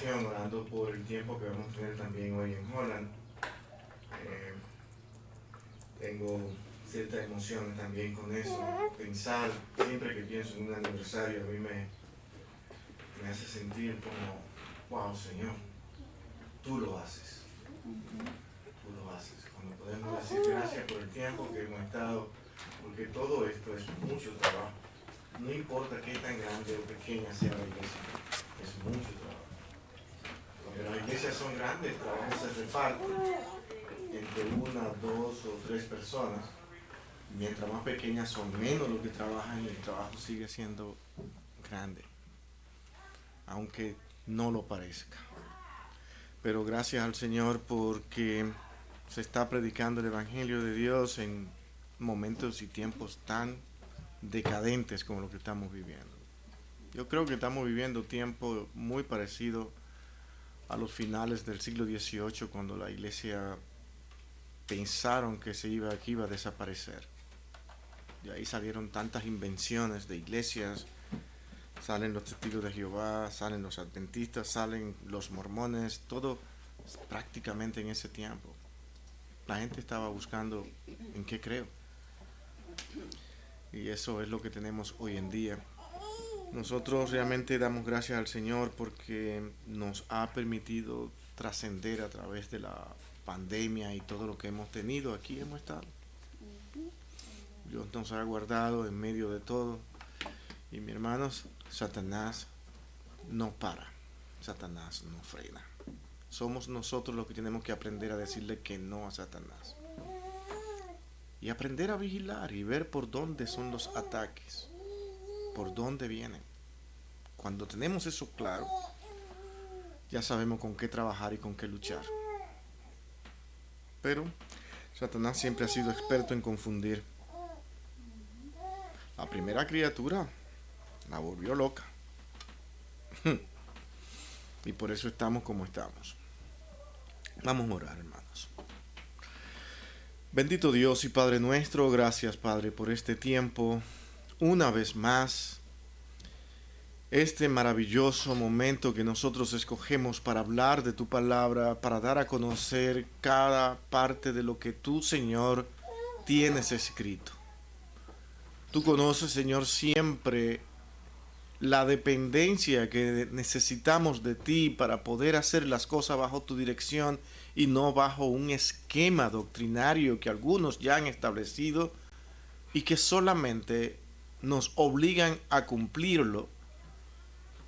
oración, orando por el tiempo que vamos a tener también hoy en Holland. Eh, Tengo ciertas emociones también con eso. Pensar, siempre que pienso en un aniversario, a mí me hace sentir como, wow, Señor, tú lo haces. Tú lo haces. Cuando podemos decir gracias por el tiempo que hemos estado, porque todo esto es mucho trabajo. No importa qué tan grande o pequeña sea la iglesia, es mucho trabajo. Cuando las iglesias son grandes, el trabajo se reparte entre una, dos o tres personas. Mientras más pequeñas son, menos los que trabajan y el trabajo sigue siendo grande, aunque no lo parezca. Pero gracias al Señor porque se está predicando el Evangelio de Dios en momentos y tiempos tan decadentes como lo que estamos viviendo. Yo creo que estamos viviendo tiempo muy parecido a los finales del siglo XVIII, cuando la iglesia pensaron que que iba a desaparecer. De ahí salieron tantas invenciones de iglesias. Salen los testigos de Jehová, salen los adventistas, salen los mormones, todo prácticamente en ese tiempo. La gente estaba buscando en qué creo. Y eso es lo que tenemos hoy en día. Nosotros realmente damos gracias al Señor porque nos ha permitido trascender a través de la pandemia y todo lo que hemos tenido. Aquí hemos estado. Dios nos ha guardado en medio de todo. Y mis hermanos, Satanás no para. Satanás no frena. Somos nosotros los que tenemos que aprender a decirle que no a Satanás. Y aprender a vigilar y ver por dónde son los ataques. Por dónde vienen. Cuando tenemos eso claro, ya sabemos con qué trabajar y con qué luchar. Pero Satanás siempre ha sido experto en confundir. La primera criatura la volvió loca. Y por eso estamos como estamos. Vamos a orar, hermanos. Bendito Dios y Padre nuestro, gracias, Padre, por este tiempo. Una vez más, este maravilloso momento que nosotros escogemos para hablar de tu palabra, para dar a conocer cada parte de lo que tú, Señor, tienes escrito. Tú conoces, Señor, siempre la dependencia que necesitamos de ti para poder hacer las cosas bajo tu dirección y no bajo un esquema doctrinario que algunos ya han establecido y que solamente nos obligan a cumplirlo,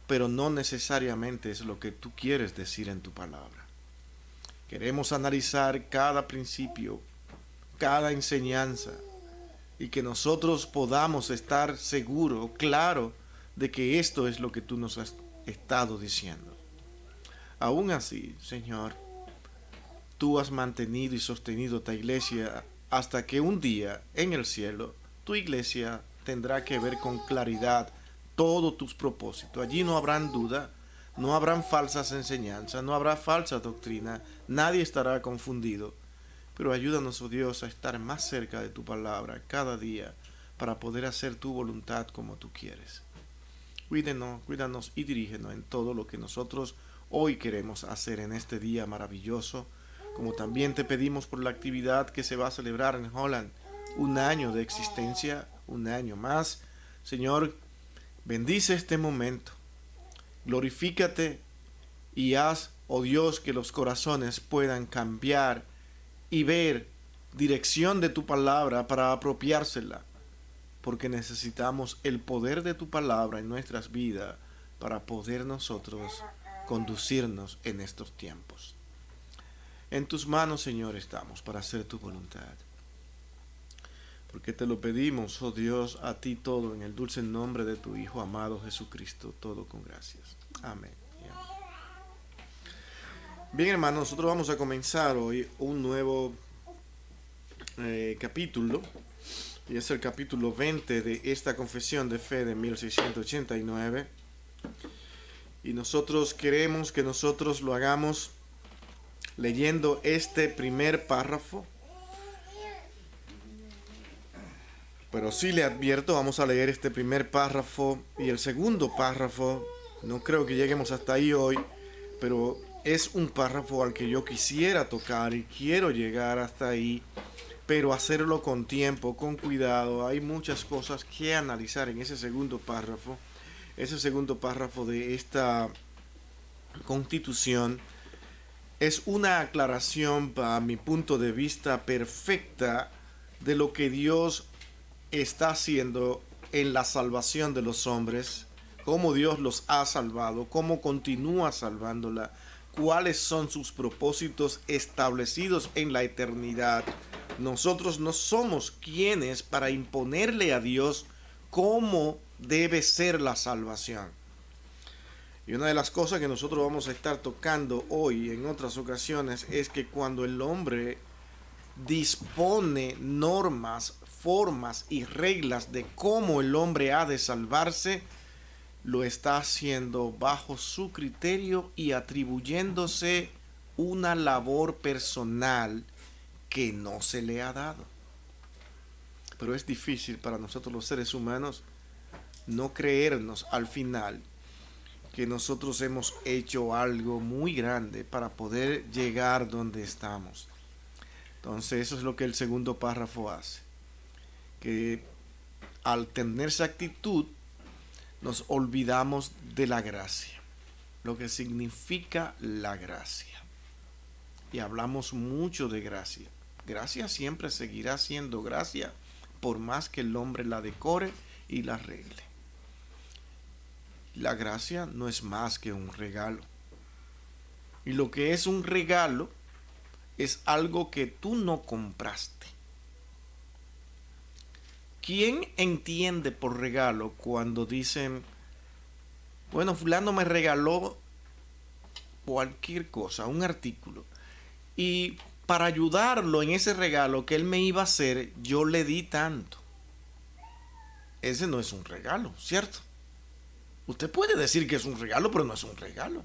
pero no necesariamente es lo que tú quieres decir en tu palabra. Queremos analizar cada principio, cada enseñanza, y que nosotros podamos estar seguros, claro, de que esto es lo que tú nos has estado diciendo. Aún así, Señor, tú has mantenido y sostenido esta iglesia hasta que un día en el cielo tu iglesia tendrá que ver con claridad todos tus propósitos. Allí no habrán duda, no habrán falsas enseñanzas, no habrá falsa doctrina, nadie estará confundido. Pero ayúdanos, oh Dios, a estar más cerca de tu palabra cada día para poder hacer tu voluntad como tú quieres. Cuídanos y dirígenos en todo lo que nosotros hoy queremos hacer en este día maravilloso, como también te pedimos por la actividad que se va a celebrar en Holland, un año de existencia, un año más. Señor, bendice este momento, glorifícate y haz, oh Dios, que los corazones puedan cambiar y ver dirección de tu palabra para apropiársela, porque necesitamos el poder de tu palabra en nuestras vidas para poder nosotros conducirnos en estos tiempos. En tus manos, Señor, estamos para hacer tu voluntad. Porque te lo pedimos, oh Dios, a ti todo, en el dulce nombre de tu Hijo amado Jesucristo, todo con gracias. Amén. Bien, hermanos, nosotros vamos a comenzar hoy un nuevo capítulo, y es el capítulo 20 de esta confesión de fe de 1689. Y nosotros queremos que nosotros lo hagamos leyendo este primer párrafo. Pero sí le advierto, vamos a leer este primer párrafo y el segundo párrafo. No creo que lleguemos hasta ahí hoy, pero es un párrafo al que yo quisiera tocar y quiero llegar hasta ahí, pero hacerlo con tiempo, con cuidado. Hay muchas cosas que analizar en ese segundo párrafo. Ese segundo párrafo de esta Constitución es una aclaración, para mi punto de vista, perfecta de lo que Dios está haciendo en la salvación de los hombres, cómo Dios los ha salvado, cómo continúa salvándola, cuáles son sus propósitos establecidos en la eternidad. Nosotros no somos quienes para imponerle a Dios cómo debe ser la salvación. Y una de las cosas que nosotros vamos a estar tocando hoy en otras ocasiones es que cuando el hombre dispone normas, formas y reglas de cómo el hombre ha de salvarse, lo está haciendo bajo su criterio y atribuyéndose una labor personal que no se le ha dado. Pero es difícil para nosotros los seres humanos no creernos al final que nosotros hemos hecho algo muy grande para poder llegar donde estamos. Entonces eso es lo que el segundo párrafo hace, que al tener esa actitud nos olvidamos de la gracia, lo que significa la gracia. Y hablamos mucho de gracia. Gracia siempre seguirá siendo gracia por más que el hombre la decore y la arregle. La gracia no es más que un regalo. Y lo que es un regalo es algo que tú no compraste. ¿Quién entiende por regalo cuando dicen, bueno, fulano me regaló cualquier cosa, un artículo, y para ayudarlo en ese regalo que él me iba a hacer, yo le di tanto? Ese no es un regalo, ¿cierto? Usted puede decir que es un regalo, pero no es un regalo.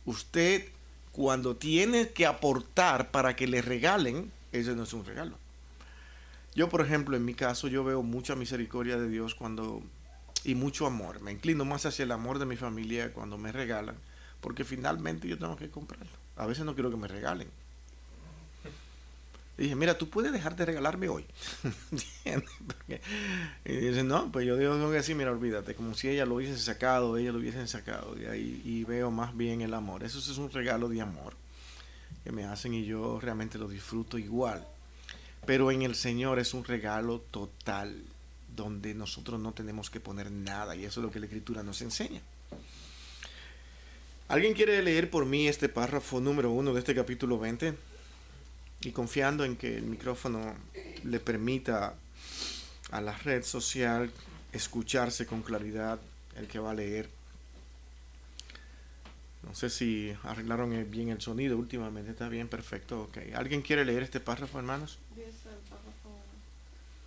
Usted, cuando tiene que aportar para que le regalen, ese no es un regalo. Yo, por ejemplo, en mi caso, yo veo mucha misericordia de Dios y mucho amor. Me inclino más hacia el amor de mi familia cuando me regalan, porque finalmente yo tengo que comprarlo. A veces no quiero que me regalen. Y dije, mira, tú puedes dejar de regalarme hoy. Y dice, no, pues yo digo que sí, mira, olvídate, como si ella lo hubiesen sacado, de ahí, y veo más bien el amor. Eso es un regalo de amor que me hacen y yo realmente lo disfruto igual. Pero en el Señor es un regalo total, donde nosotros no tenemos que poner nada, y eso es lo que la Escritura nos enseña. ¿Alguien quiere leer por mí este párrafo número 1 de este capítulo 20? Y confiando en que el micrófono le permita a la red social escucharse con claridad el que va a leer. No sé si arreglaron bien el sonido últimamente. Está bien, perfecto. Okay. ¿Alguien quiere leer este párrafo, hermanos? Dice el párrafo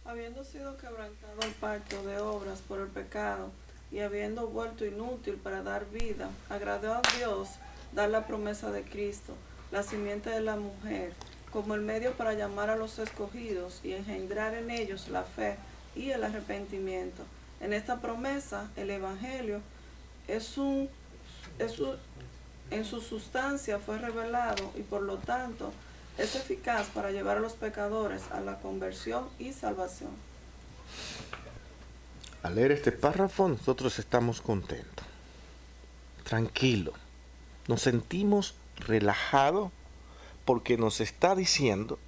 1. Habiendo sido quebrantado el pacto de obras por el pecado y habiendo vuelto inútil para dar vida, agradó a Dios dar la promesa de Cristo, la simiente de la mujer, como el medio para llamar a los escogidos y engendrar en ellos la fe y el arrepentimiento. En esta promesa, el Evangelio en su sustancia fue revelado y por lo tanto es eficaz para llevar a los pecadores a la conversión y salvación. Al leer este párrafo nosotros estamos contentos, tranquilos, nos sentimos relajados porque nos está diciendo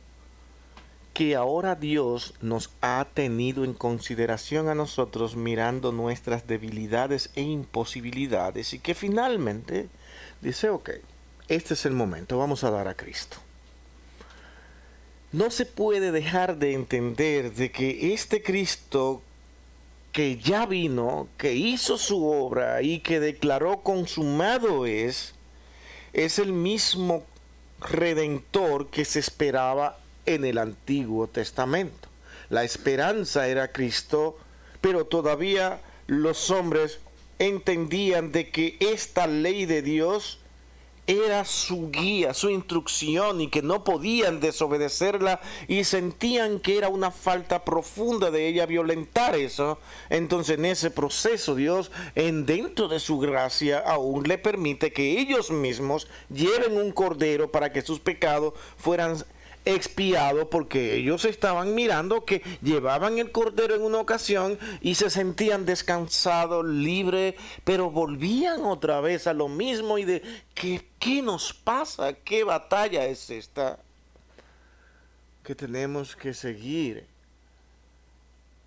que ahora Dios nos ha tenido en consideración a nosotros mirando nuestras debilidades e imposibilidades y que finalmente dice, ok, este es el momento, vamos a dar a Cristo. No se puede dejar de entender de que este Cristo que ya vino, que hizo su obra y que declaró consumado es el mismo Redentor que se esperaba en el Antiguo Testamento. La esperanza era Cristo, pero todavía los hombres entendían de que esta ley de Dios era su guía, su instrucción, y que no podían desobedecerla, y sentían que era una falta profunda de ella violentar eso. Entonces en ese proceso Dios, dentro de su gracia, aún le permite que ellos mismos lleven un cordero para que sus pecados fueran expiado, porque ellos estaban mirando que llevaban el cordero en una ocasión y se sentían descansados, libres, pero volvían otra vez a lo mismo y de ¿qué nos pasa? ¿Qué batalla es esta? Que tenemos que seguir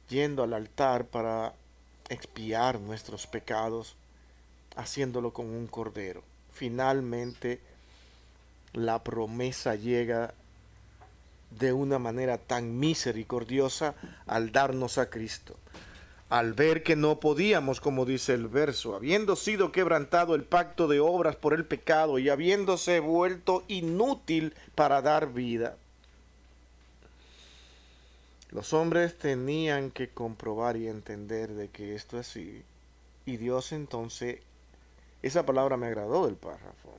yendo al altar para expiar nuestros pecados, haciéndolo con un cordero. Finalmente la promesa llega de una manera tan misericordiosa al darnos a Cristo. Al ver que no podíamos, como dice el verso, habiendo sido quebrantado el pacto de obras por el pecado y habiéndose vuelto inútil para dar vida, los hombres tenían que comprobar y entender de que esto es así. Y Dios entonces, esa palabra me agradó del párrafo,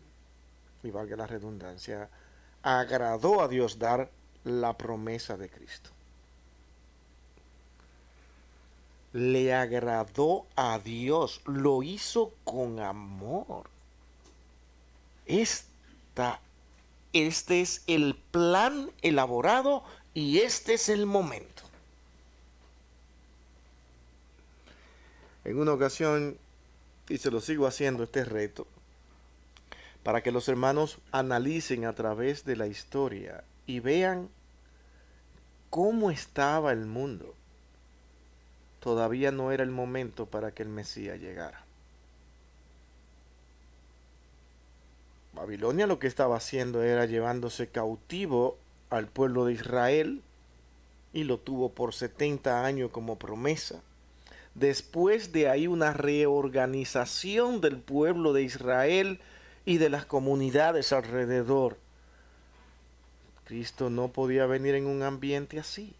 y valga la redundancia, agradó a Dios dar la promesa de Cristo. Le agradó a Dios, lo hizo con amor. Este es el plan elaborado y este es el momento. En una ocasión, y se lo sigo haciendo este reto, para que los hermanos analicen a través de la historia y vean cómo estaba el mundo. Todavía no era el momento para que el Mesías llegara. Babilonia lo que estaba haciendo era llevándose cautivo al pueblo de Israel, y lo tuvo por 70 años como promesa. Después de ahí una reorganización del pueblo de Israel y de las comunidades alrededor. Cristo no podía venir en un ambiente así.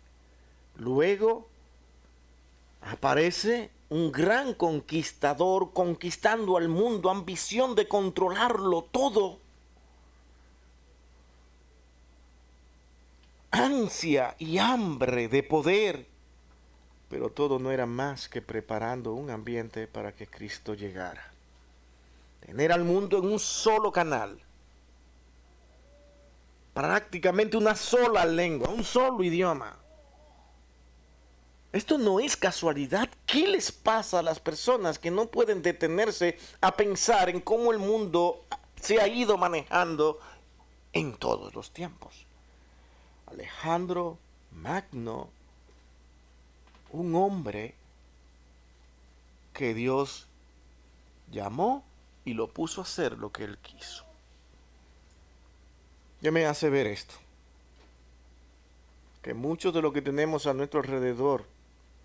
Luego aparece un gran conquistador conquistando al mundo, ambición de controlarlo todo, ansia y hambre de poder, pero todo no era más que preparando un ambiente para que Cristo llegara. Tener al mundo en un solo canal, prácticamente una sola lengua, un solo idioma. Esto no es casualidad. ¿Qué les pasa a las personas que no pueden detenerse a pensar en cómo el mundo se ha ido manejando en todos los tiempos? Alejandro Magno, un hombre que Dios llamó y lo puso a hacer lo que él quiso. Ya me hace ver esto, que muchos de lo que tenemos a nuestro alrededor,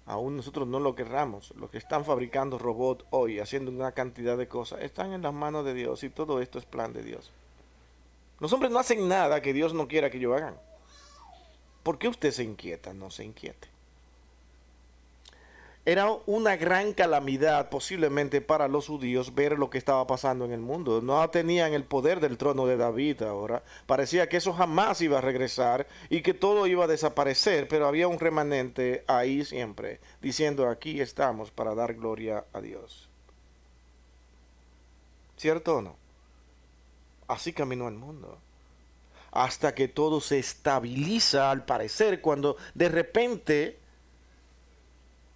aún nosotros no lo querramos, los que están fabricando robots hoy, haciendo una cantidad de cosas, están en las manos de Dios, y todo esto es plan de Dios. Los hombres no hacen nada que Dios no quiera que ellos hagan. ¿Por qué usted se inquieta? No se inquiete. Era una gran calamidad posiblemente para los judíos ver lo que estaba pasando en el mundo. No tenían el poder del trono de David ahora. Parecía que eso jamás iba a regresar y que todo iba a desaparecer, pero había un remanente ahí siempre, diciendo: aquí estamos para dar gloria a Dios. ¿Cierto o no? Así caminó el mundo. Hasta que todo se estabiliza, al parecer, cuando de repente,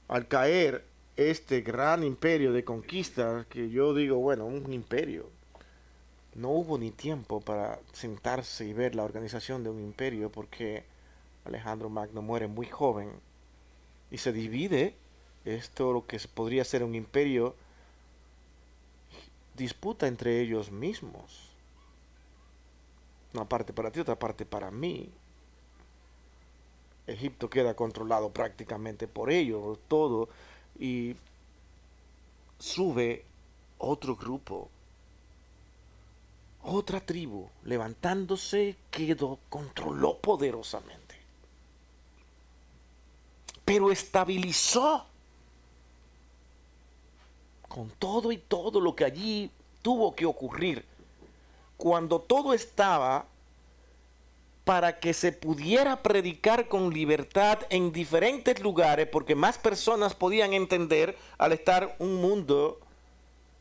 al caer este gran imperio de conquista, que yo digo, bueno, un imperio, no hubo ni tiempo para sentarse y ver la organización de un imperio, porque Alejandro Magno muere muy joven y se divide esto, lo que podría ser un imperio, disputa entre ellos mismos. Una parte para ti, otra parte para mí. Egipto queda controlado prácticamente por ellos, todo, y sube otro grupo, otra tribu, levantándose, controló poderosamente. Pero estabilizó con todo y todo lo que allí tuvo que ocurrir. cuando todo estaba para que se pudiera predicar con libertad en diferentes lugares, porque más personas podían entender al estar un mundo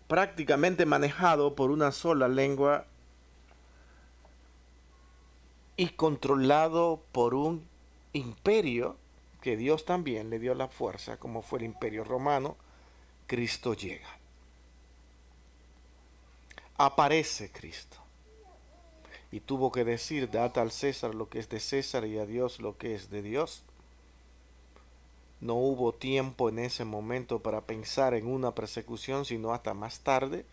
prácticamente manejado por una sola lengua y controlado por un imperio que Dios también le dio la fuerza, como fue el imperio romano. Cristo llega. Aparece Cristo. Y tuvo que decir, dad al César lo que es de César y a Dios lo que es de Dios. No hubo tiempo en ese momento para pensar en una persecución, sino hasta más tarde,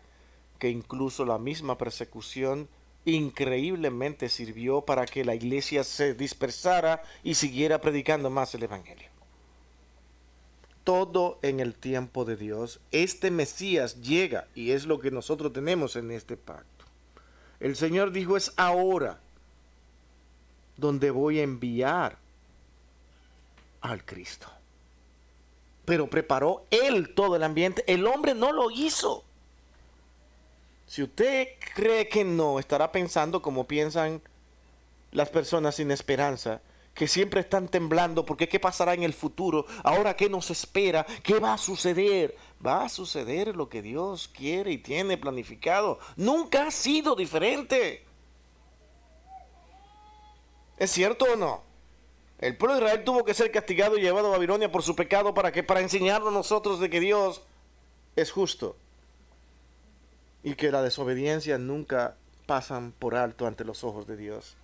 que incluso la misma persecución increíblemente sirvió para que la iglesia se dispersara y siguiera predicando más el Evangelio. Todo en el tiempo de Dios. Este Mesías llega y es lo que nosotros tenemos en este pacto. El Señor dijo, es ahora donde voy a enviar al Cristo. Pero preparó Él todo el ambiente. El hombre no lo hizo. Si usted cree que no, estará pensando como piensan las personas sin esperanza, que siempre están temblando porque qué pasará en el futuro, ahora qué nos espera, qué va a suceder. Va a suceder lo que Dios quiere y tiene planificado. Nunca ha sido diferente. ¿Es cierto o no? El pueblo de Israel tuvo que ser castigado y llevado a Babilonia por su pecado para enseñarnos a nosotros de que Dios es justo y que la desobediencia nunca pasan por alto ante los ojos de Dios.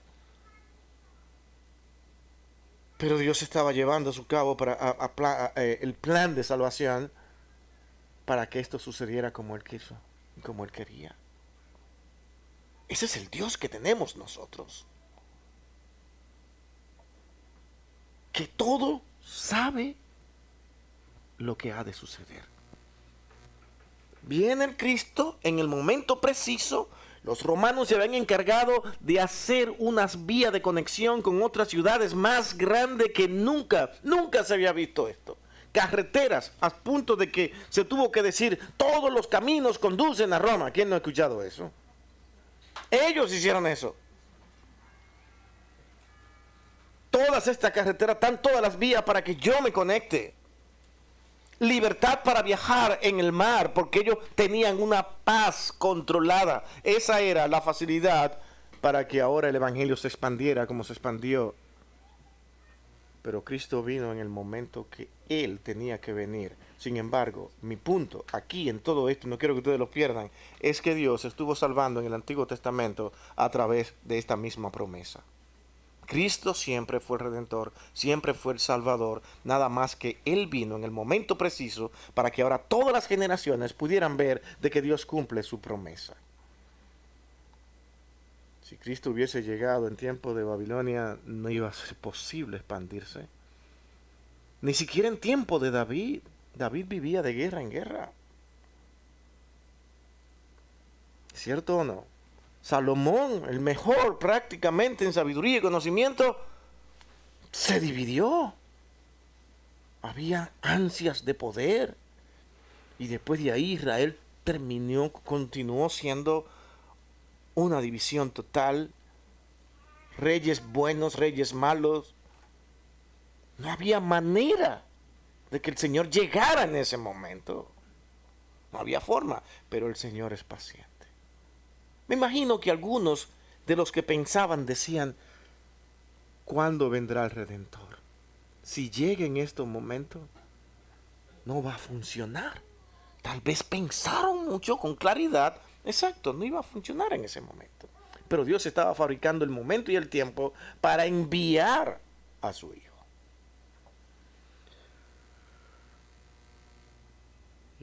Pero Dios estaba llevando a su cabo el plan de salvación para que esto sucediera como Él quiso y como Él quería. Ese es el Dios que tenemos nosotros. Que todo sabe lo que ha de suceder. Viene el Cristo en el momento preciso. Los romanos se habían encargado de hacer unas vías de conexión con otras ciudades más grandes que nunca se había visto esto. Carreteras a punto de que se tuvo que decir todos los caminos conducen a Roma. ¿Quién no ha escuchado eso? Ellos hicieron eso. Todas estas carreteras, están todas las vías para que yo me conecte. Libertad para viajar en el mar, porque ellos tenían una paz controlada. Esa era la facilidad para que ahora el Evangelio se expandiera como se expandió. Pero Cristo vino en el momento que Él tenía que venir. Sin embargo, mi punto aquí en todo esto, no quiero que ustedes lo pierdan, es que Dios estuvo salvando en el Antiguo Testamento a través de esta misma promesa. Cristo siempre fue el Redentor, siempre fue el Salvador, nada más que Él vino en el momento preciso para que ahora todas las generaciones pudieran ver de que Dios cumple su promesa. Si Cristo hubiese llegado en tiempo de Babilonia, no iba a ser posible expandirse. Ni siquiera en tiempo de David. David vivía de guerra en guerra. ¿Cierto o no? Salomón, el mejor prácticamente en sabiduría y conocimiento, se dividió. Había ansias de poder. Y después de ahí Israel continuó siendo una división total. Reyes buenos, reyes malos. No había manera de que el Señor llegara en ese momento. No había forma, pero el Señor es paciente. Me imagino que algunos de los que pensaban decían, ¿cuándo vendrá el Redentor? Si llega en estos momentos, no va a funcionar. Tal vez pensaron mucho con claridad. Exacto, no iba a funcionar en ese momento. Pero Dios estaba fabricando el momento y el tiempo para enviar a su Hijo.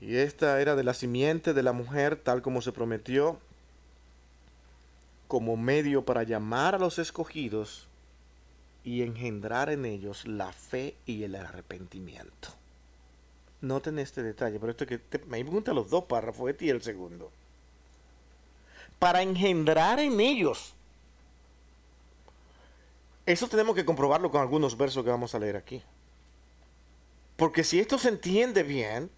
Y esta era de la simiente de la mujer, tal como se prometió, como medio para llamar a los escogidos y engendrar en ellos la fe y el arrepentimiento. Noten este detalle, pero esto que me pregunta los dos párrafos, este y el segundo. Para engendrar en ellos. Eso tenemos que comprobarlo con algunos versos que vamos a leer aquí. Porque si esto se entiende bien,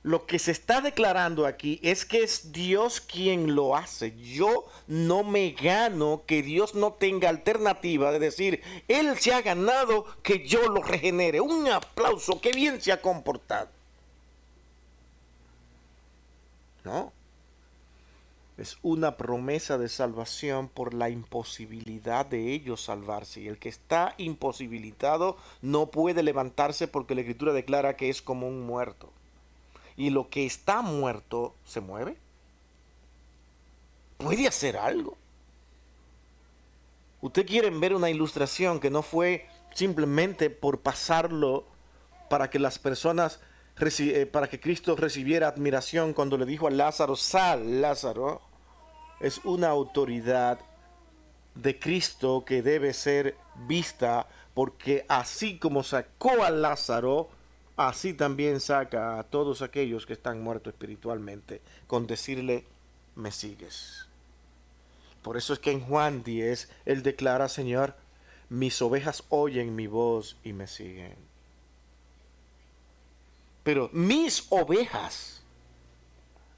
Lo que se está declarando aquí es que es Dios quien lo hace. Yo no me gano que Dios no tenga alternativa de decir, Él se ha ganado que yo lo regenere. Un aplauso, qué bien se ha comportado. No. Es una promesa de salvación por la imposibilidad de ellos salvarse. Y el que está imposibilitado no puede levantarse porque la Escritura declara que es como un muerto. Y lo que está muerto se mueve. Puede hacer algo. Ustedes quieren ver una ilustración que no fue simplemente por pasarlo para que las personas, para que Cristo recibiera admiración cuando le dijo a Lázaro, sal, Lázaro. Es una autoridad de Cristo que debe ser vista, porque así como sacó a Lázaro, así también saca a todos aquellos que están muertos espiritualmente, con decirle, me sigues. Por eso es que en Juan 10, Él declara, Señor, mis ovejas oyen mi voz y me siguen. Pero mis ovejas,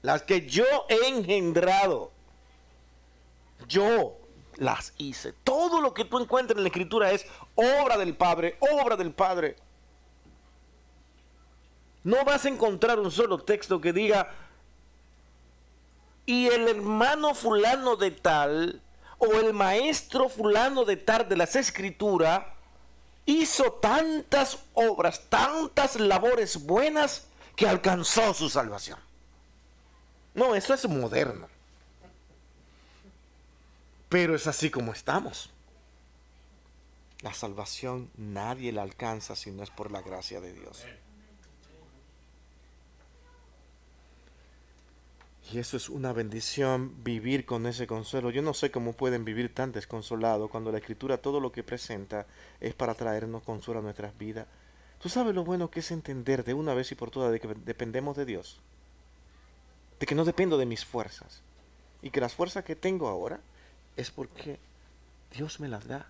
las que yo he engendrado, yo las hice. Todo lo que tú encuentras en la Escritura es obra del Padre, obra del Padre. No vas a encontrar un solo texto que diga, y el hermano fulano de tal, o el maestro fulano de tal de las Escrituras, hizo tantas obras, tantas labores buenas, que alcanzó su salvación. No, eso es moderno. Pero es así como estamos. La salvación nadie la alcanza si no es por la gracia de Dios. Y eso es una bendición, vivir con ese consuelo. Yo no sé cómo pueden vivir tan desconsolados cuando la Escritura todo lo que presenta es para traernos consuelo a nuestras vidas. ¿Tú sabes lo bueno que es entender de una vez y por todas de que dependemos de Dios? De que no dependo de mis fuerzas. Y que las fuerzas que tengo ahora es porque Dios me las da.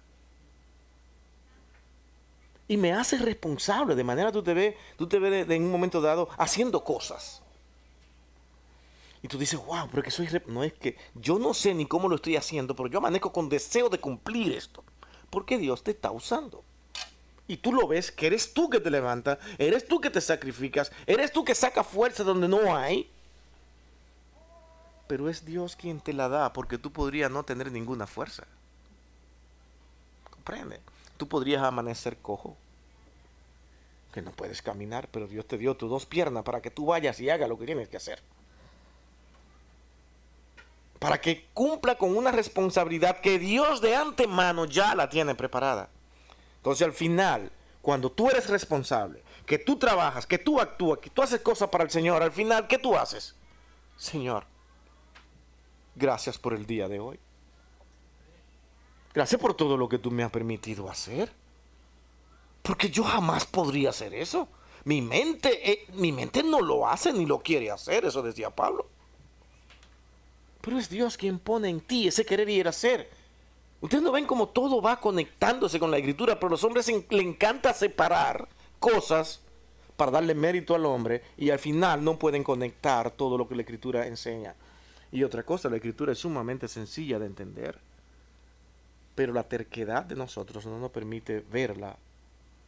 Y me hace responsable, de manera que tú te ves en un momento dado haciendo cosas. Y tú dices, wow, pero que no, es que yo no sé ni cómo lo estoy haciendo, pero yo amanezco con deseo de cumplir esto. Porque Dios te está usando. Y tú lo ves que eres tú que te levantas, eres tú que te sacrificas, eres tú que sacas fuerza donde no hay. Pero es Dios quien te la da, porque tú podrías no tener ninguna fuerza. ¿Comprende? Tú podrías amanecer cojo, que no puedes caminar, pero Dios te dio tus dos piernas para que tú vayas y hagas lo que tienes que hacer. Para que cumpla con una responsabilidad que Dios de antemano ya la tiene preparada. Entonces al final, cuando tú eres responsable, que tú trabajas, que tú actúas, que tú haces cosas para el Señor, al final, ¿qué tú haces? Señor, gracias por el día de hoy. Gracias por todo lo que tú me has permitido hacer. Porque yo jamás podría hacer eso. Mi mente no lo hace ni lo quiere hacer, eso decía Pablo. Pero es Dios quien pone en ti ese querer y el hacer. Ustedes no ven cómo todo va conectándose con la Escritura, pero a los hombres le encanta separar cosas para darle mérito al hombre y al final no pueden conectar todo lo que la Escritura enseña. Y otra cosa, la Escritura es sumamente sencilla de entender, pero la terquedad de nosotros no nos permite verla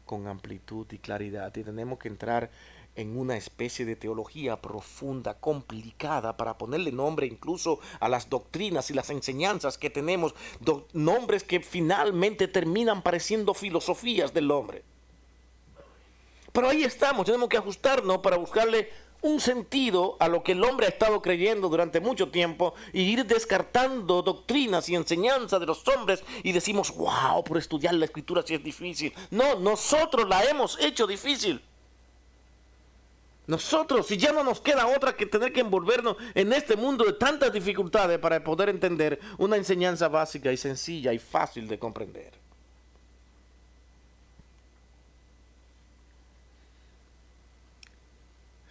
con amplitud y claridad, y tenemos que entrar en una especie de teología profunda, complicada, para ponerle nombre incluso a las doctrinas y las enseñanzas que tenemos, nombres que finalmente terminan pareciendo filosofías del hombre. Pero ahí estamos, tenemos que ajustarnos para buscarle un sentido a lo que el hombre ha estado creyendo durante mucho tiempo y ir descartando doctrinas y enseñanzas de los hombres y decimos, wow, por estudiar la Escritura sí es difícil. No, nosotros la hemos hecho difícil. Nosotros, si ya no nos queda otra que tener que envolvernos en este mundo de tantas dificultades para poder entender una enseñanza básica y sencilla y fácil de comprender.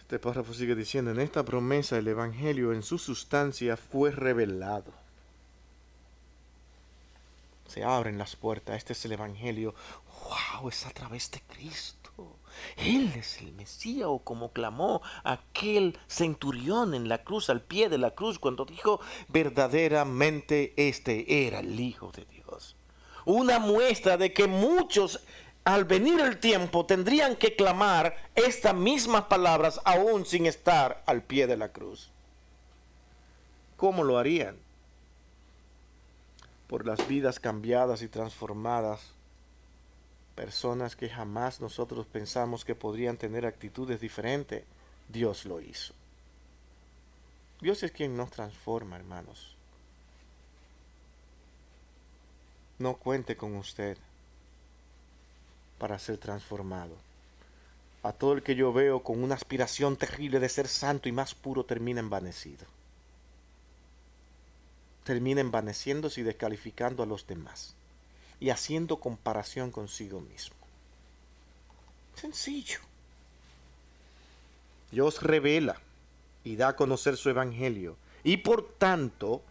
Este párrafo sigue diciendo, en esta promesa el Evangelio en su sustancia fue revelado. Se abren las puertas, este es el Evangelio. ¡Wow! Es a través de Cristo. Él es el Mesías, o como clamó aquel centurión en la cruz, al pie de la cruz, cuando dijo, verdaderamente este era el Hijo de Dios. Una muestra de que muchos, al venir el tiempo, tendrían que clamar estas mismas palabras aún sin estar al pie de la cruz. ¿Cómo lo harían? Por las vidas cambiadas y transformadas, personas que jamás nosotros pensamos que podrían tener actitudes diferentes, Dios lo hizo. Dios es quien nos transforma, hermanos. No cuente con usted para ser transformado. A todo el que yo veo con una aspiración terrible de ser santo y más puro termina envanecido. Termina envaneciéndose y descalificando a los demás y haciendo comparación consigo mismo. Sencillo. Dios revela y da a conocer su evangelio y por tanto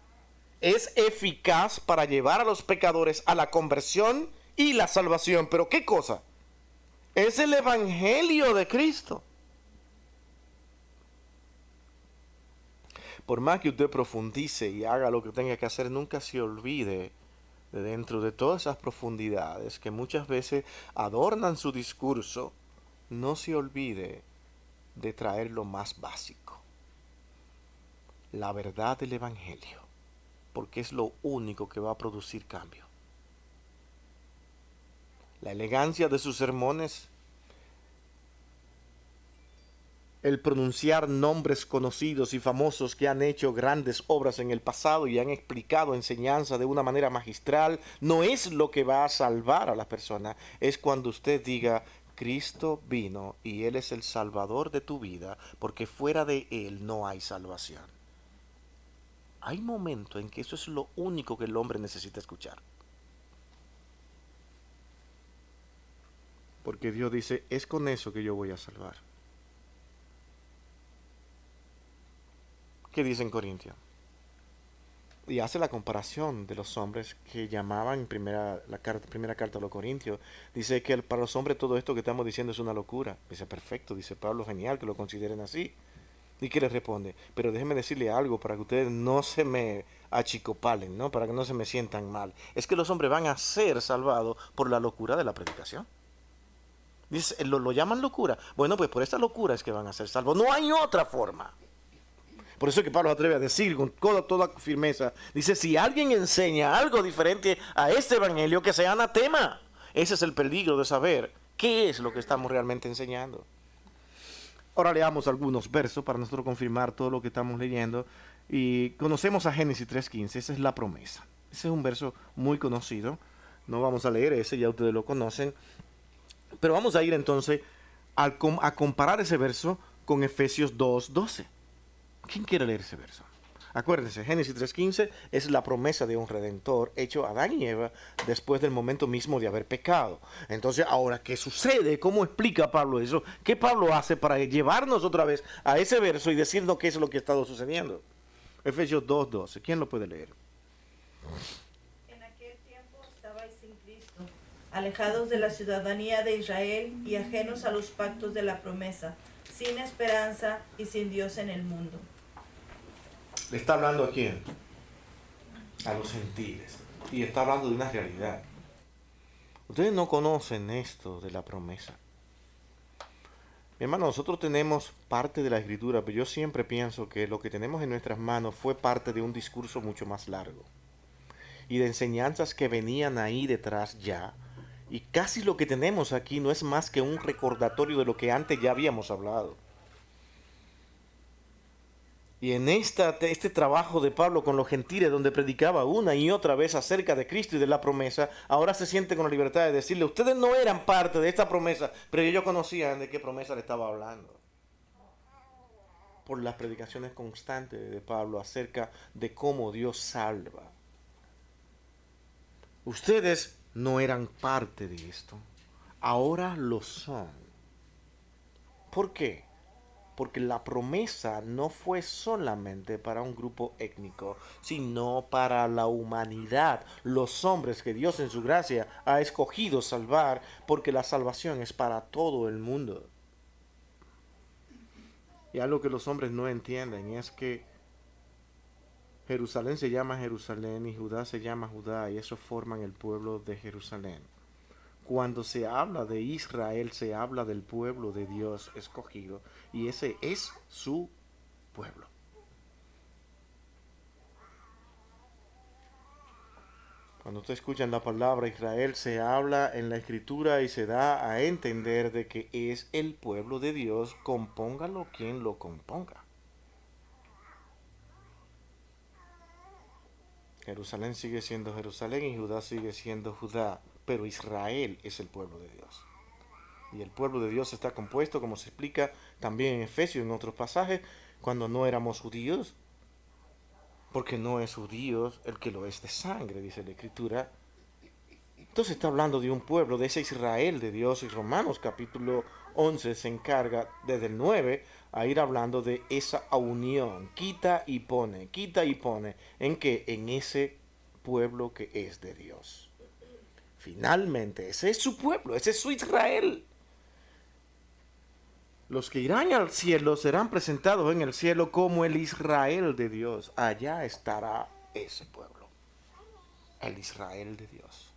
es eficaz para llevar a los pecadores a la conversión y la salvación. ¿Pero qué cosa? Es el evangelio de Cristo. Por más que usted profundice y haga lo que tenga que hacer, nunca se olvide de dentro de todas esas profundidades que muchas veces adornan su discurso, no se olvide de traer lo más básico, la verdad del evangelio, porque es lo único que va a producir cambio. La elegancia de sus sermones, el pronunciar nombres conocidos y famosos que han hecho grandes obras en el pasado y han explicado enseñanza de una manera magistral, no es lo que va a salvar a la persona. Es cuando usted diga, Cristo vino y Él es el Salvador de tu vida, porque fuera de Él no hay salvación. Hay momentos en que eso es lo único que el hombre necesita escuchar. Porque Dios dice, es con eso que yo voy a salvar. ¿Qué dice en Corintios? Y hace la comparación de los hombres que llamaban en primera carta a los Corintios. Dice que para los hombres todo esto que estamos diciendo es una locura. Dice, perfecto, dice Pablo, genial que lo consideren así. ¿Y qué les responde? Pero déjenme decirle algo para que ustedes no se me achicopalen, ¿no? Para que no se me sientan mal. Es que los hombres van a ser salvados por la locura de la predicación. Dice, ¿lo llaman locura? Bueno, pues por esta locura es que van a ser salvos. No hay otra forma. Por eso es que Pablo se atreve a decir con toda firmeza, dice, si alguien enseña algo diferente a este evangelio, que sea anatema. Ese es el peligro de saber qué es lo que estamos realmente enseñando. Ahora leamos algunos versos para nosotros confirmar todo lo que estamos leyendo. Y conocemos a Génesis 3:15, esa es la promesa. Ese es un verso muy conocido. No vamos a leer ese, ya ustedes lo conocen. Pero vamos a ir entonces a comparar ese verso con Efesios 2:12. ¿Quién quiere leer ese verso? Acuérdense, Génesis 3:15 es la promesa de un redentor hecho a Adán y Eva después del momento mismo de haber pecado. Entonces, ahora, ¿qué sucede? ¿Cómo explica Pablo eso? ¿Qué Pablo hace para llevarnos otra vez a ese verso y decirnos qué es lo que ha estado sucediendo? Efesios 2:12. ¿Quién lo puede leer? En aquel tiempo estabais sin Cristo, alejados de la ciudadanía de Israel y ajenos a los pactos de la promesa, sin esperanza y sin Dios en el mundo. ¿Le está hablando a quién? A los gentiles. Y está hablando de una realidad. Ustedes no conocen esto de la promesa. Mi hermano, nosotros tenemos parte de la escritura, pero yo siempre pienso que lo que tenemos en nuestras manos fue parte de un discurso mucho más largo. Y de enseñanzas que venían ahí detrás ya. Y casi lo que tenemos aquí no es más que un recordatorio de lo que antes ya habíamos hablado. Y en este trabajo de Pablo con los gentiles, donde predicaba una y otra vez acerca de Cristo y de la promesa, ahora se siente con la libertad de decirle, ustedes no eran parte de esta promesa, pero ellos conocían de qué promesa le estaba hablando. Por las predicaciones constantes de Pablo acerca de cómo Dios salva. Ustedes no eran parte de esto, ahora lo son. ¿Por qué? porque la promesa no fue solamente para un grupo étnico, sino para la humanidad, los hombres que Dios en su gracia ha escogido salvar, porque la salvación es para todo el mundo. Y algo que los hombres no entienden es que Jerusalén se llama Jerusalén y Judá se llama Judá, y eso forman el pueblo de Jerusalén. Cuando se habla de Israel, se habla del pueblo de Dios escogido, y ese es su pueblo. Cuando ustedes escuchan la palabra Israel, se habla en la escritura y se da a entender de que es el pueblo de Dios, compóngalo quien lo componga. Jerusalén sigue siendo Jerusalén y Judá sigue siendo Judá, pero Israel es el pueblo de Dios. Y el pueblo de Dios está compuesto, como se explica también en Efesios, en otros pasajes, cuando no éramos judíos, porque no es judío el que lo es de sangre, dice la Escritura. Entonces está hablando de un pueblo, de ese Israel de Dios, y Romanos capítulo 11 se encarga desde el 9 a ir hablando de esa unión, quita y pone, ¿en qué? En ese pueblo que es de Dios. Finalmente, ese es su pueblo, ese es su Israel. Los que irán al cielo serán presentados en el cielo como el Israel de Dios. Allá estará ese pueblo, el Israel de Dios.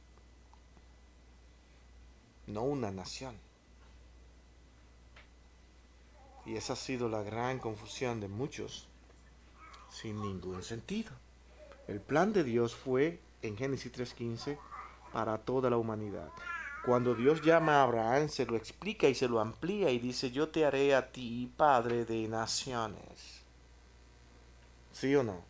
No una nación. Y esa ha sido la gran confusión de muchos, sin ningún sentido. El plan de Dios fue, en Génesis 3:15, para toda la humanidad. Cuando Dios llama a Abraham, se lo explica y se lo amplía y dice, yo te haré a ti padre de naciones. ¿Sí o no?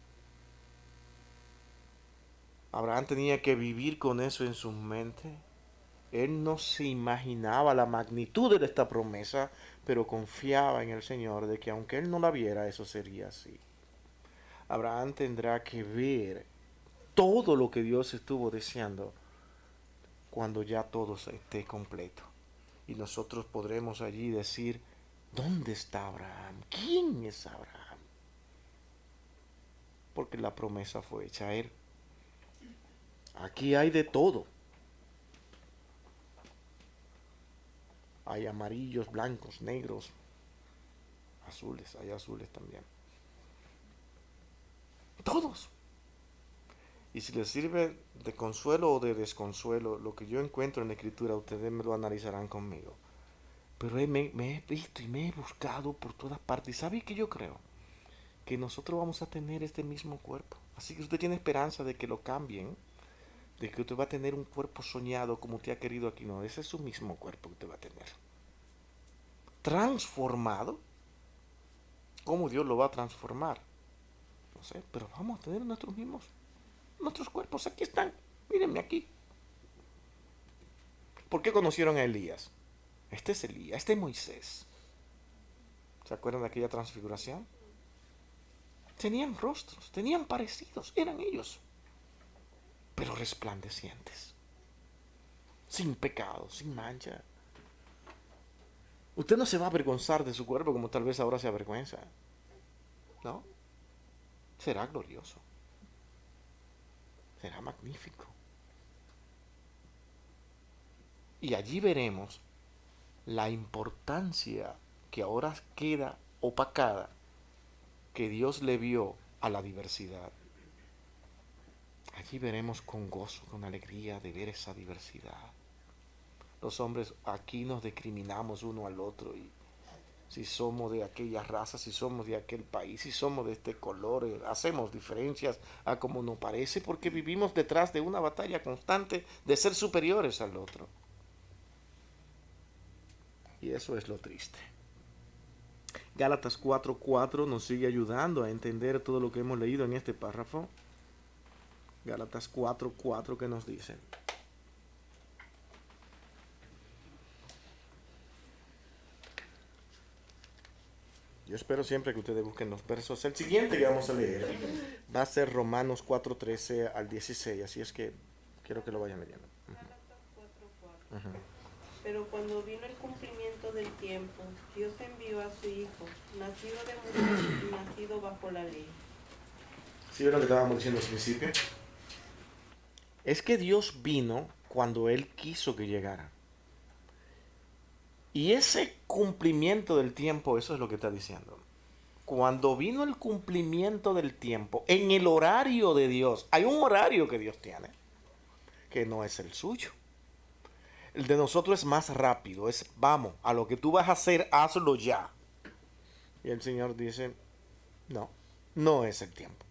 Abraham tenía que vivir con eso en su mente. Él no se imaginaba la magnitud de esta promesa, pero confiaba en el Señor de que aunque él no la viera, eso sería así. Abraham tendrá que ver todo lo que Dios estuvo deseando cuando ya todo esté completo. Y nosotros podremos allí decir, ¿dónde está Abraham? ¿Quién es Abraham? Porque la promesa fue hecha a él. Aquí hay de todo. Hay amarillos, blancos, negros, azules, hay azules también. Todos. Y si les sirve de consuelo o de desconsuelo, lo que yo encuentro en la Escritura, ustedes me lo analizarán conmigo. Pero me he visto y me he buscado por todas partes. ¿Y sabe qué yo creo? Que nosotros vamos a tener este mismo cuerpo. Así que usted tiene esperanza de que lo cambien, de que usted va a tener un cuerpo soñado como usted ha querido aquí. No, ese es su mismo cuerpo que usted va a tener. Transformado. ¿Cómo Dios lo va a transformar? No sé, pero vamos a tener nuestros cuerpos aquí están. Mírenme aquí. ¿Por qué conocieron a Elías? Este es Elías, este es Moisés. ¿Se acuerdan de aquella transfiguración? Tenían rostros, tenían parecidos, eran ellos, pero resplandecientes, sin pecado, sin mancha. Usted no se va a avergonzar de su cuerpo como tal vez ahora se avergüenza. ¿No? Será glorioso. Será magnífico. Y allí veremos la importancia que ahora queda opacada que Dios le vio a la diversidad. Allí veremos con gozo, con alegría de ver esa diversidad. Los hombres aquí nos discriminamos uno al otro y si somos de aquella raza, si somos de aquel país, si somos de este color, hacemos diferencias a como nos parece porque vivimos detrás de una batalla constante de ser superiores al otro. Y eso es lo triste. Gálatas 4:4 nos sigue ayudando a entender todo lo que hemos leído en este párrafo. Gálatas 4:4 que nos dice. Yo espero siempre que ustedes busquen los versos. El siguiente que vamos a leer va a ser Romanos 4:13 al 16. Así es que quiero que lo vayan leyendo. Gálatas 4:4. Pero cuando vino el cumplimiento del tiempo, Dios envió a su Hijo, nacido de mujer y nacido bajo la ley. ¿Sí ven lo que estábamos diciendo al principio? Es que Dios vino cuando Él quiso que llegara. Y ese cumplimiento del tiempo, eso es lo que está diciendo. Cuando vino el cumplimiento del tiempo, en el horario de Dios, hay un horario que Dios tiene, que no es el suyo. El de nosotros es más rápido, es vamos, a lo que tú vas a hacer, hazlo ya. Y el Señor dice, no, no es el tiempo.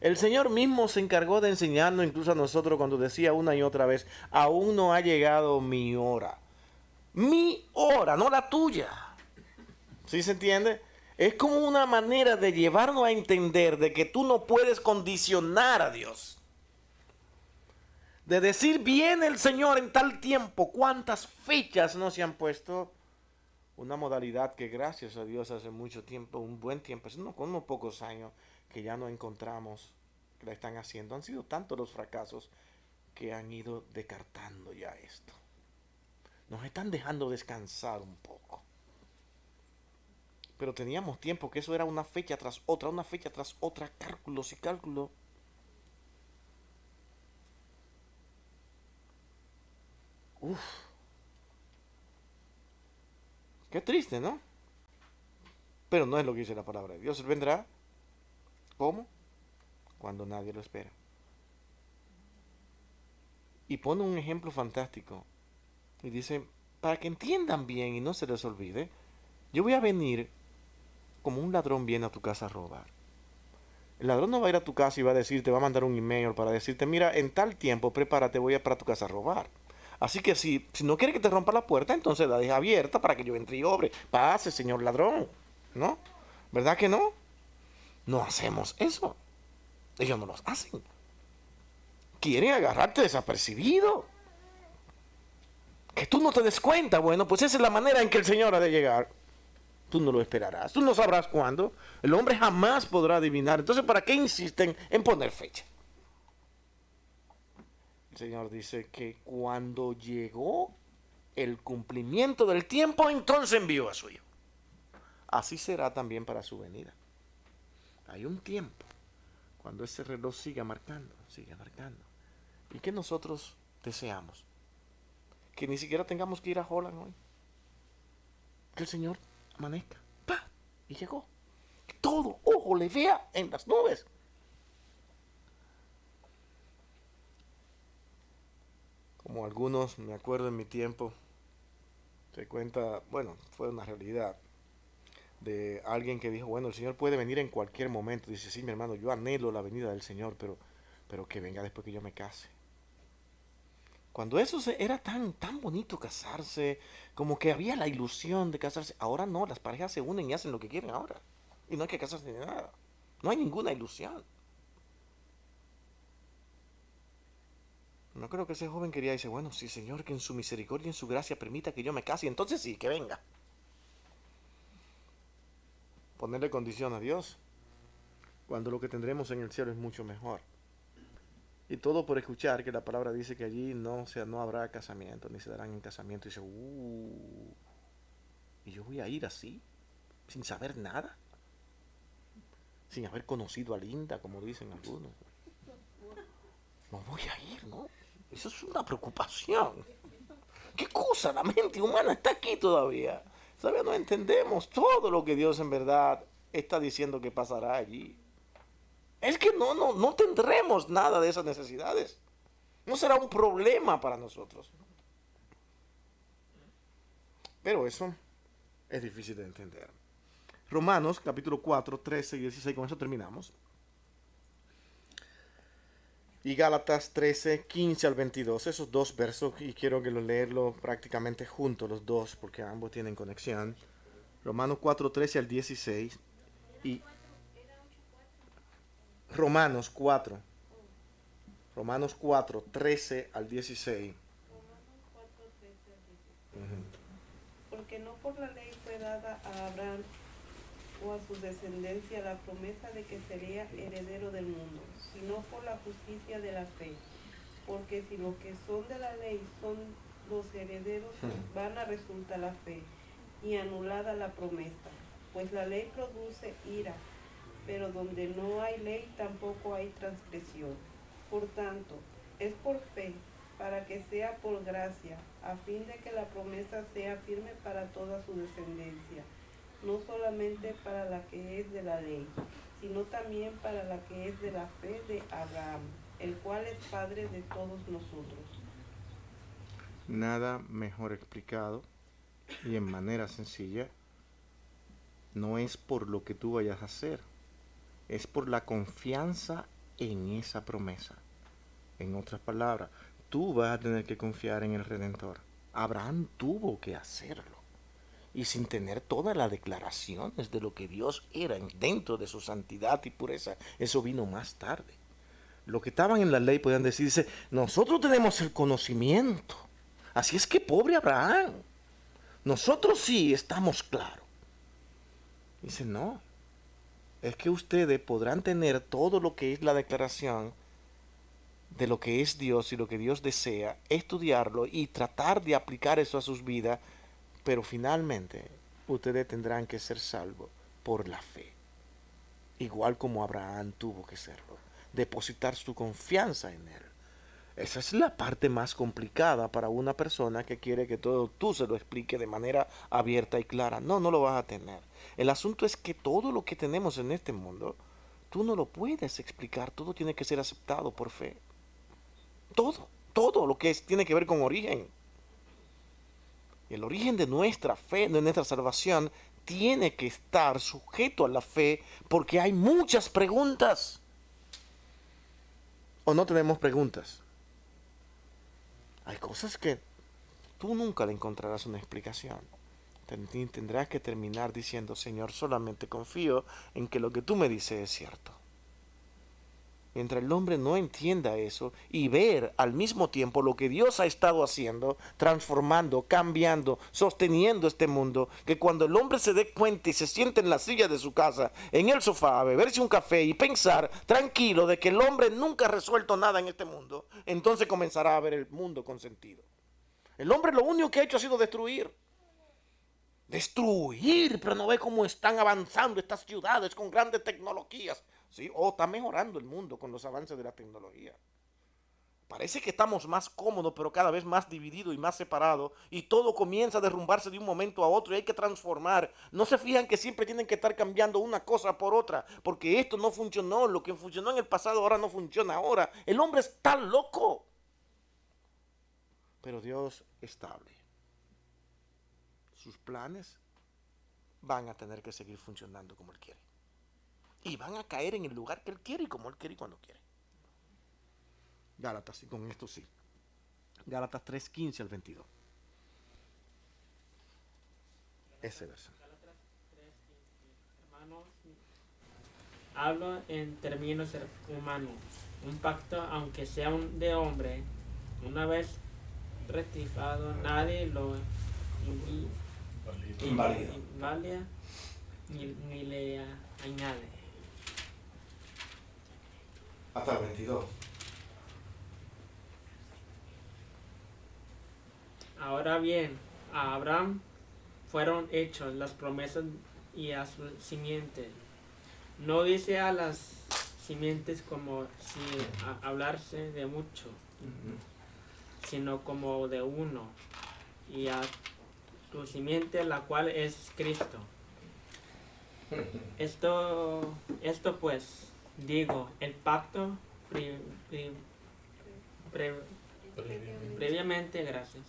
El Señor mismo se encargó de enseñarnos, incluso a nosotros, cuando decía una y otra vez, aún no ha llegado mi hora. Mi hora, no la tuya. ¿Sí se entiende? Es como una manera de llevarnos a entender de que tú no puedes condicionar a Dios. De decir, viene el Señor en tal tiempo. ¿Cuántas fechas no se han puesto? Una modalidad que gracias a Dios hace mucho tiempo, un buen tiempo, con unos pocos años, que ya no encontramos que la están haciendo. Han sido tantos los fracasos que han ido descartando ya esto. Nos están dejando descansar un poco. Pero teníamos tiempo que eso era una fecha tras otra, cálculos y cálculos. Uf. Qué triste, ¿no? Pero no es lo que dice la palabra de Dios. Él vendrá. ¿Cómo? Cuando nadie lo espera. Y pone un ejemplo fantástico. Y dice, para que entiendan bien y no se les olvide, yo voy a venir como un ladrón viene a tu casa a robar. El ladrón no va a ir a tu casa y va a decirte, te va a mandar un email para decirte, mira, en tal tiempo, prepárate, voy a ir para tu casa a robar. Así que si no quiere que te rompa la puerta, entonces la deja abierta para que yo entre y obre. Pase, señor ladrón. ¿No? ¿Verdad que no? No hacemos eso. Ellos no lo hacen. Quieren agarrarte desapercibido. Que tú no te des cuenta. Bueno, pues esa es la manera en que el Señor ha de llegar. Tú no lo esperarás. Tú no sabrás cuándo. El hombre jamás podrá adivinar. Entonces, ¿para qué insisten en poner fecha? El Señor dice que cuando llegó el cumplimiento del tiempo, entonces envió a su Hijo. Así será también para su venida. Hay un tiempo cuando ese reloj siga marcando. ¿Y qué nosotros deseamos? Que ni siquiera tengamos que ir a Holland hoy. Que el Señor amanezca. ¡Pah! Y llegó. Que todo ojo le vea en las nubes. Como algunos, me acuerdo en mi tiempo, se cuenta, bueno, fue una realidad, de alguien que dijo, bueno, el Señor puede venir en cualquier momento. Dice, sí, mi hermano, yo anhelo la venida del Señor, pero que venga después que yo me case. Cuando eso era tan bonito casarse, como que había la ilusión de casarse. Ahora no, las parejas se unen y hacen lo que quieren ahora. Y no hay que casarse ni nada. No hay ninguna ilusión. No creo que ese joven quería decir, bueno, sí, Señor, que en su misericordia y en su gracia permita que yo me case. Y entonces sí, que venga. Ponerle condición a Dios, cuando lo que tendremos en el cielo es mucho mejor. Y todo por escuchar que la palabra dice que allí no habrá casamiento, ni se darán en casamiento. Y dice, ¿y yo voy a ir así? Sin saber nada. Sin haber conocido a Linda, como dicen algunos. No voy a ir, ¿no? Eso es una preocupación. ¿Qué cosa? La mente humana está aquí todavía. Todavía no entendemos todo lo que Dios en verdad está diciendo que pasará allí. Es que no tendremos nada de esas necesidades. No será un problema para nosotros. Pero eso es difícil de entender. Romanos, capítulo 4, 13 y 16, con eso terminamos. Y Gálatas 13, 15 al 22, esos dos versos, y quiero que leerlo prácticamente juntos los dos, porque ambos tienen conexión. Romanos 4, 13 al 16, y Romanos 4, 13 al 16. Porque no por la ley fue dada a Abraham o a su descendencia la promesa de que sería heredero del mundo, sino por la justicia de la fe. Porque si los que son de la ley son los herederos vana resulta la fe y anulada la promesa, pues la ley produce ira, pero donde no hay ley tampoco hay transgresión. Por tanto, es por fe, para que sea por gracia, a fin de que la promesa sea firme para toda su descendencia, no solamente para la que es de la ley, sino también para la que es de la fe de Abraham, el cual es Padre de todos nosotros. Nada mejor explicado y en manera sencilla. No es por lo que tú vayas a hacer, es por la confianza en esa promesa. En otras palabras, tú vas a tener que confiar en el Redentor. Abraham tuvo que hacerlo. Y sin tener todas las declaraciones de lo que Dios era dentro de su santidad y pureza, eso vino más tarde. Los que estaban en la ley podían decirse, nosotros tenemos el conocimiento. Así es que pobre Abraham. Nosotros sí estamos claros. Dice, no. Es que ustedes podrán tener todo lo que es la declaración de lo que es Dios y lo que Dios desea, estudiarlo y tratar de aplicar eso a sus vidas, pero finalmente ustedes tendrán que ser salvos por la fe. Igual como Abraham tuvo que serlo. Depositar su confianza en él. Esa es la parte más complicada para una persona que quiere que todo tú se lo explique de manera abierta y clara. No, no lo vas a tener. El asunto es que todo lo que tenemos en este mundo, tú no lo puedes explicar. Todo tiene que ser aceptado por fe. Todo lo que tiene que ver con origen. Y el origen de nuestra fe, de nuestra salvación, tiene que estar sujeto a la fe porque hay muchas preguntas. ¿O no tenemos preguntas? Hay cosas que tú nunca le encontrarás una explicación. Tendrás que terminar diciendo, Señor, solamente confío en que lo que tú me dices es cierto. Mientras el hombre no entienda eso y ver al mismo tiempo lo que Dios ha estado haciendo, transformando, cambiando, sosteniendo este mundo, que cuando el hombre se dé cuenta y se siente en la silla de su casa, en el sofá, a beberse un café y pensar tranquilo de que el hombre nunca ha resuelto nada en este mundo, entonces comenzará a ver el mundo con sentido. El hombre lo único que ha hecho ha sido destruir. Destruir, pero no ve cómo están avanzando estas ciudades con grandes tecnologías. ¿Sí? Está mejorando el mundo con los avances de la tecnología. Parece que estamos más cómodos, pero cada vez más divididos y más separados. Y todo comienza a derrumbarse de un momento a otro y hay que transformar. No se fijan que siempre tienen que estar cambiando una cosa por otra. Porque esto no funcionó. Lo que funcionó en el pasado ahora no funciona ahora. El hombre está loco. Pero Dios es estable. Sus planes van a tener que seguir funcionando como Él quiere. Y van a caer en el lugar que Él quiere y como Él quiere y cuando quiere. Gálatas, y con esto sí. Gálatas 3:15 al 22. Ese verso. Gálatas 3:15. Hermanos, hablo en términos humanos. Un pacto, aunque sea de hombre, una vez rectificado, nadie lo invalida ni le añade. Hasta el 22. Ahora bien, a Abraham fueron hechas las promesas y a su simiente. No dice a las simientes como si hablarse de mucho, sino como de uno, y a tu simiente, la cual es Cristo. Esto pues, digo, el pacto previamente, gracias,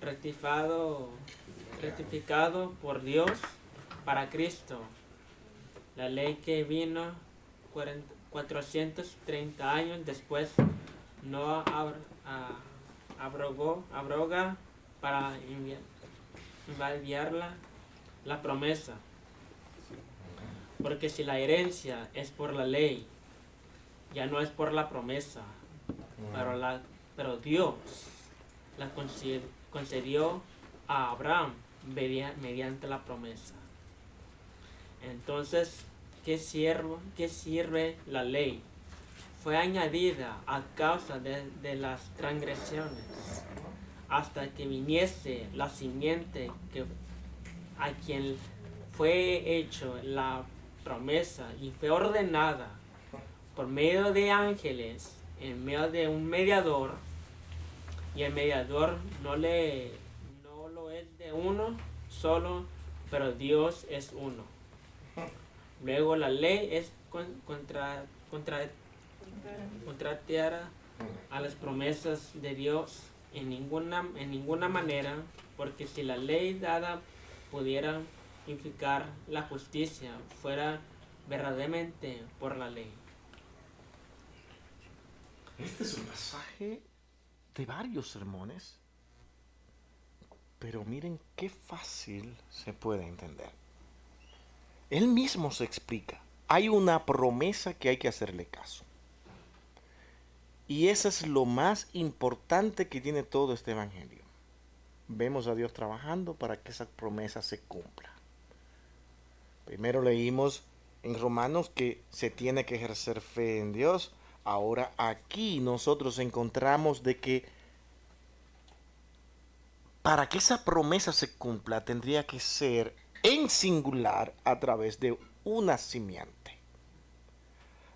rectificado por Dios para Cristo. La ley que vino 430 años después no abroga para enviar la promesa. Porque si la herencia es por la ley, ya no es por la promesa, pero Dios la concedió a Abraham mediante la promesa. Entonces, ¿qué sirve la ley? Fue añadida a causa de las transgresiones, hasta que viniese la simiente a quien fue hecho la promesa y fue ordenada por medio de ángeles en medio de un mediador, y el mediador no lo es de uno solo, pero Dios es uno. Luego la ley es contrariera a las promesas de Dios en ninguna manera, porque si la ley dada pudiera implicar la justicia, fuera verdaderamente por la ley. Este es un pasaje de varios sermones, pero miren qué fácil se puede entender. Él mismo se explica. Hay una promesa que hay que hacerle caso. Y eso es lo más importante que tiene todo este evangelio. Vemos a Dios trabajando para que esa promesa se cumpla. Primero leímos en Romanos que se tiene que ejercer fe en Dios. Ahora aquí nosotros encontramos de que para que esa promesa se cumpla tendría que ser en singular a través de una simiente.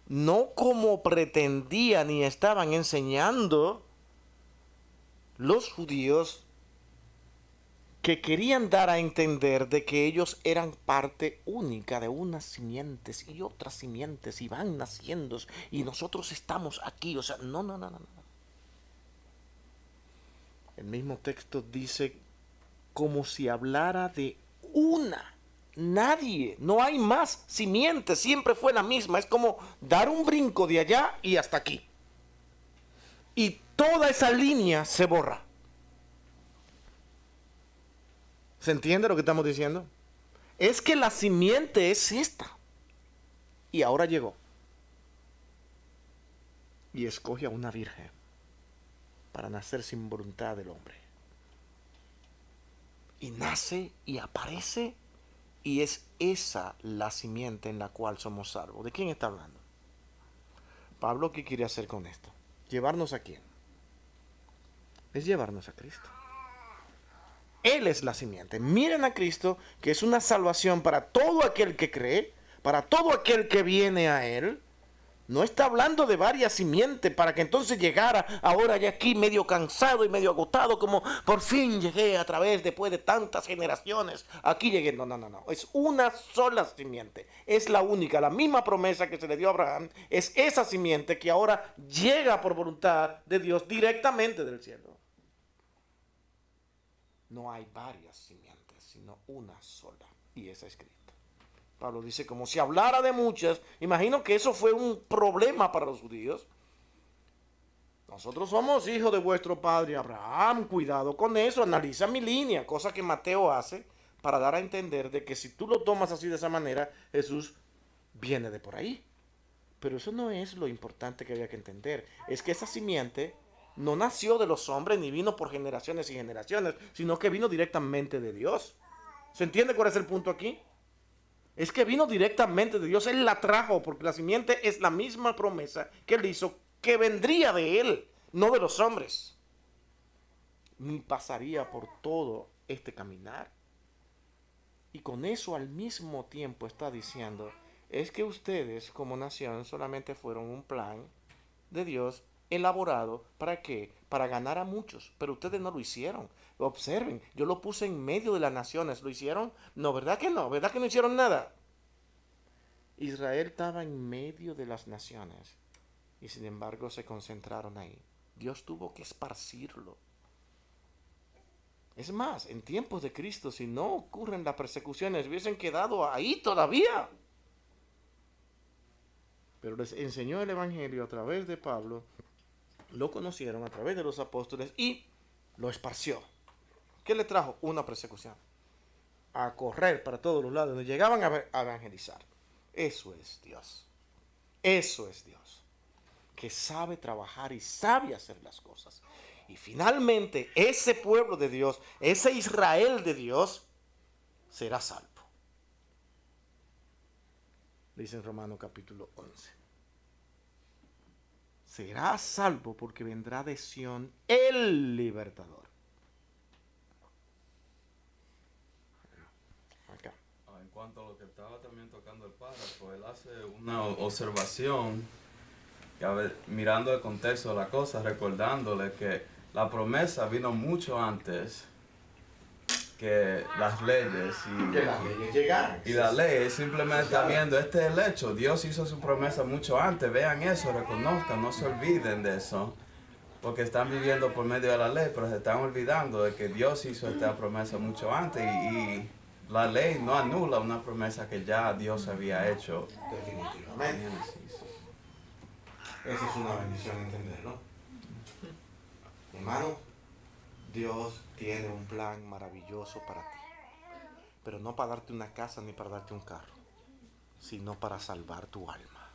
No como pretendían y estaban enseñando los judíos, que querían dar a entender de que ellos eran parte única de unas simientes y otras simientes y van naciendo y nosotros estamos aquí. O sea, no. El mismo texto dice como si hablara de una. Nadie, no hay más simiente, siempre fue la misma. Es como dar un brinco de allá y hasta aquí. Y toda esa línea se borra. ¿Se entiende lo que estamos diciendo? Es que la simiente es esta. Y ahora llegó. Y escoge a una virgen para nacer sin voluntad del hombre. Y nace y aparece, y es esa la simiente en la cual somos salvos. ¿De quién está hablando? Pablo, ¿qué quiere hacer con esto? ¿Llevarnos a quién? Es llevarnos a Cristo. Él es la simiente. Miren a Cristo, que es una salvación para todo aquel que cree, para todo aquel que viene a Él. No está hablando de varias simientes para que entonces llegara ahora ya aquí medio cansado y medio agotado, como por fin llegué a través después de tantas generaciones. Aquí llegué. No. Es una sola simiente. Es la única. La misma promesa que se le dio a Abraham es esa simiente que ahora llega por voluntad de Dios directamente del cielo. No hay varias simientes, sino una sola. Y esa es Cristo. Pablo dice, como si hablara de muchas. Imagino que eso fue un problema para los judíos. Nosotros somos hijos de vuestro padre Abraham. Cuidado con eso, analiza mi línea. Cosa que Mateo hace para dar a entender de que si tú lo tomas así de esa manera, Jesús viene de por ahí. Pero eso no es lo importante que había que entender. Es que esa simiente no nació de los hombres ni vino por generaciones y generaciones, sino que vino directamente de Dios. ¿Se entiende cuál es el punto aquí? Es que vino directamente de Dios. Él la trajo porque la simiente es la misma promesa que Él hizo, que vendría de Él, no de los hombres. Ni pasaría por todo este caminar. Y con eso al mismo tiempo está diciendo, es que ustedes como nación solamente fueron un plan de Dios elaborado. ¿Para qué? Para ganar a muchos. Pero ustedes no lo hicieron. Observen, yo lo puse en medio de las naciones. ¿Lo hicieron? No, ¿verdad que no? ¿Verdad que no hicieron nada? Israel estaba en medio de las naciones y sin embargo se concentraron ahí. Dios tuvo que esparcirlo. Es más, en tiempos de Cristo, si no ocurren las persecuciones, hubiesen quedado ahí todavía. Pero les enseñó el Evangelio a través de Pablo, lo conocieron a través de los apóstoles y lo esparció. ¿Qué le trajo? Una persecución. A correr para todos los lados, donde llegaban a evangelizar. Eso es Dios. Eso es Dios. Que sabe trabajar y sabe hacer las cosas. Y finalmente ese pueblo de Dios, ese Israel de Dios, será salvo. Dice en Romanos capítulo 11. Será salvo porque vendrá de Sión el libertador. cuanto a lo que estaba también tocando el párrafo, él hace una observación, que mirando el contexto de la cosa, recordándole que la promesa vino mucho antes que las leyes. Que las leyes llegaron. Y la ley simplemente está viendo, este es el hecho, Dios hizo su promesa mucho antes, vean eso, reconozcan, no se olviden de eso. Porque están viviendo por medio de la ley, pero se están olvidando de que Dios hizo esta promesa mucho antes y la ley no anula una promesa que ya Dios había hecho. Definitivamente. En Génesis. Esa es una bendición entenderlo. Hermano, Dios tiene un plan maravilloso para ti. Pero no para darte una casa ni para darte un carro, sino para salvar tu alma.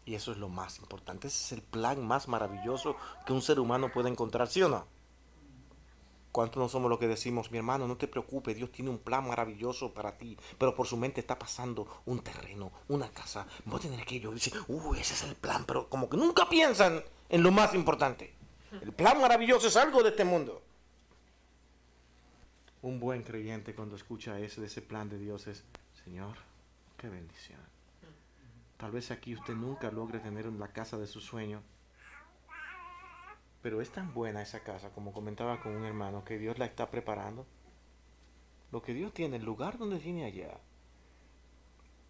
Y eso es lo más importante. Ese es el plan más maravilloso que un ser humano puede encontrar, ¿sí o no? ¿Cuántos no somos los que decimos, mi hermano, no te preocupes, Dios tiene un plan maravilloso para ti, pero por su mente está pasando un terreno, una casa, voy a tener aquello, y dice, ese es el plan, pero como que nunca piensan en lo más importante. El plan maravilloso es algo de este mundo. Un buen creyente cuando escucha de ese plan de Dios es, Señor, qué bendición. Tal vez aquí usted nunca logre tener la casa de su sueño, pero es tan buena esa casa, como comentaba con un hermano, que Dios la está preparando. Lo que Dios tiene, el lugar donde tiene allá,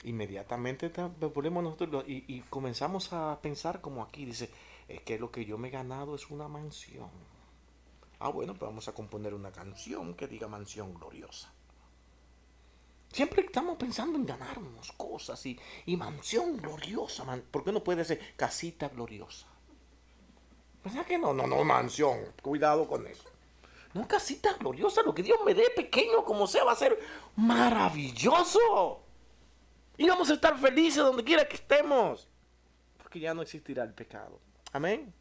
inmediatamente ponemos nosotros y comenzamos a pensar como aquí, dice, es que lo que yo me he ganado es una mansión. Bueno, pues vamos a componer una canción que diga mansión gloriosa. Siempre estamos pensando en ganarnos cosas y mansión gloriosa. ¿Por qué no puede ser casita gloriosa? ¿Verdad que no? No, mansión. Cuidado con eso. No, casita gloriosa. Lo que Dios me dé, pequeño como sea, va a ser maravilloso. Y vamos a estar felices donde quiera que estemos. Porque ya no existirá el pecado. Amén.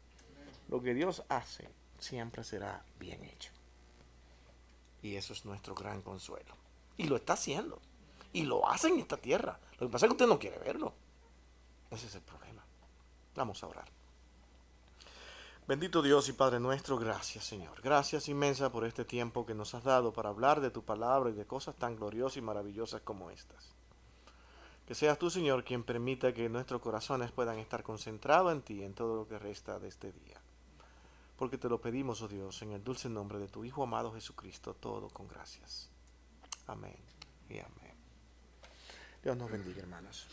Lo que Dios hace siempre será bien hecho. Y eso es nuestro gran consuelo. Y lo está haciendo. Y lo hace en esta tierra. Lo que pasa es que usted no quiere verlo. Ese es el problema. Vamos a orar. Bendito Dios y Padre nuestro, gracias Señor. Gracias inmensa por este tiempo que nos has dado para hablar de tu palabra y de cosas tan gloriosas y maravillosas como estas. Que seas tú, Señor, quien permita que nuestros corazones puedan estar concentrados en ti en todo lo que resta de este día. Porque te lo pedimos, oh Dios, en el dulce nombre de tu Hijo amado Jesucristo, todo con gracias. Amén y amén. Dios nos bendiga, hermanos.